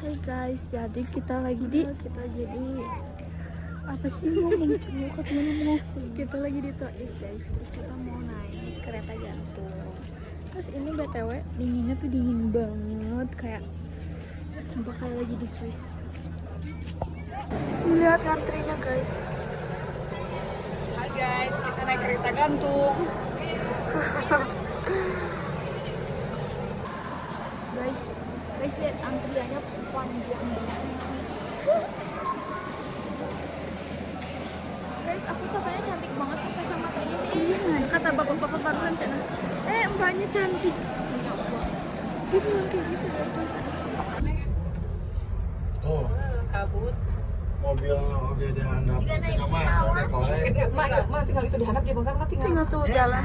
Hai guys, jadi kita jadi apa sih ngomong cowok katanya mau Kita lagi di Tois guys, terus kita mau naik kereta gantung. Terus ini BTW dinginnya tuh dingin banget, kayak sumpah kayak lagi di Swiss. lihat antrinya guys. Hai guys, kita naik kereta gantung. guys lihat antriannya panjang banget. Guys, aku katanya cantik banget pakai kacamata ini. Iya, Kata bapak-bapak barusan cina. Mbaknya cantik. Ya Allah. Dia bilang kayak gitu guys, susah. Oh, kabut. mobil oke dihandap tinggal masuk deh korek. Mak tinggal itu dihandap di bangkar Tinggal tuh jalan.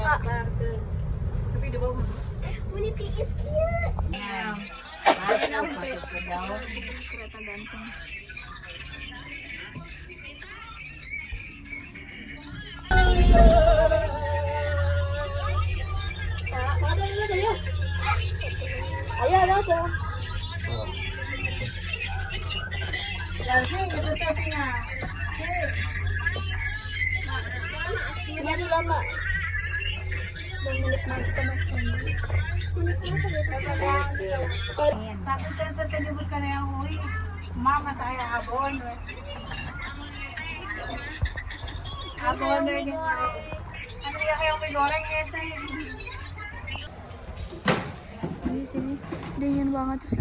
Kak. Tapi di bawah. Unity is cute. Kereta gantung. Ayo, ada. Ini dulu mbak. Dan menikmati pemandangan. Tapi tentu menyebutkan yang ui, mama saya abon. Abon deh yang ada yang mie goreng ya saya. Di sini dingin banget terus